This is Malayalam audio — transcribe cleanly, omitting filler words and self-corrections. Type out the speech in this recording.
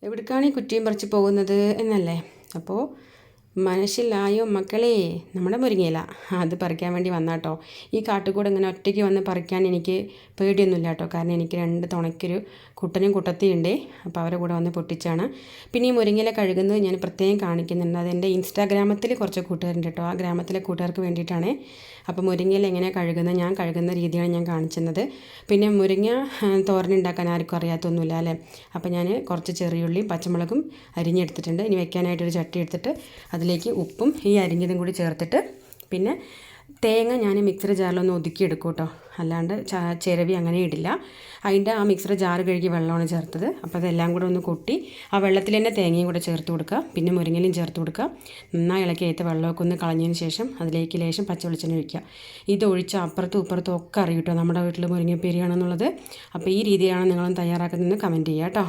എവിടേക്കാണ് ഈ കുറ്റിയും പറിച്ച് പോകുന്നത് എന്നല്ലേ? അപ്പോൾ മനസ്സിലായോ മക്കളെ? നമ്മുടെ മുരിങ്ങയില അത് പറിക്കാൻ വേണ്ടി വന്നാട്ടോ. ഈ കാട്ടുകൂടെ ഇങ്ങനെ ഒറ്റയ്ക്ക് വന്ന് പറിക്കാൻ എനിക്ക് പേടിയൊന്നുമില്ല കേട്ടോ. കാരണം എനിക്ക് 2 തുണയ്ക്കൊരു കുട്ടനും കുട്ടത്തിയുണ്ട്. അപ്പോൾ അവരെ കൂടെ വന്ന് പൊട്ടിച്ചാണ്. പിന്നെ ഈ മുരിങ്ങയില കഴുകുന്നത് ഞാൻ പ്രത്യേകം കാണിക്കുന്നുണ്ട്. അതെൻ്റെ ഇൻസ്റ്റാഗ്രാമത്തിൽ കുറച്ച് കൂട്ടുകാരുണ്ട് കേട്ടോ. ആ ഗ്രാമത്തിലെ കൂട്ടുകാർക്ക് വേണ്ടിയിട്ടാണ്. അപ്പോൾ മുരിങ്ങയില എങ്ങനെ കഴുകുന്നത്, ഞാൻ കഴുകുന്ന രീതിയാണ് ഞാൻ കാണിക്കുന്നത്. പിന്നെ മുരിങ്ങ തോരനുണ്ടാക്കാൻ ആർക്കും അറിയാത്തൊന്നുമില്ല അല്ലേ? അപ്പോൾ ഞാൻ കുറച്ച് ചെറിയുള്ളിയും പച്ചമുളകും അരിഞ്ഞെടുത്തിട്ടുണ്ട്. ഇനി വെക്കാനായിട്ടൊരു ചട്ടി എടുത്തിട്ട് അതിലേക്ക് ഉപ്പും ഈ അരിഞ്ഞതും കൂടി ചേർത്തിട്ട് പിന്നെ തേങ്ങ ഞാൻ മിക്സർ ജാറിലൊന്ന് ഒതുക്കിയെടുക്കും കേട്ടോ. അല്ലാണ്ട് ചിരവി അങ്ങനെ ഇടില്ല. അതിൻ്റെ ആ മിക്സർ ജാറ് കഴുകി വെള്ളമാണ് ചേർത്തത്. അപ്പോൾ അതെല്ലാം കൂടെ ഒന്ന് കൊട്ടി ആ വെള്ളത്തിൽ തന്നെ തേങ്ങയും കൂടെ ചേർത്ത് കൊടുക്കുക. പിന്നെ മുരിങ്ങയിലയും ചേർത്ത് കൊടുക്കുക. നന്നായി ഇളക്കി അതിൻ്റെ വെള്ളമൊക്കെ ഒന്ന് കളഞ്ഞതിന് ശേഷം അതിലേക്ക് ലേശം പച്ച വെളിച്ചെണ്ണ ഒഴിക്കുക. ഇത് ഒഴിച്ച് അപ്പുറത്തും ഇപ്പുറത്തും ഒക്കെ അറിയും കേട്ടോ നമ്മുടെ വീട്ടിൽ മുരിങ്ങപ്പേരിയാണെന്നുള്ളത്. അപ്പോൾ ഈ രീതിയിലാണ് നിങ്ങളും തയ്യാറാക്കുന്നതെന്ന് കമൻറ്റ് ചെയ്യുക കേട്ടോ.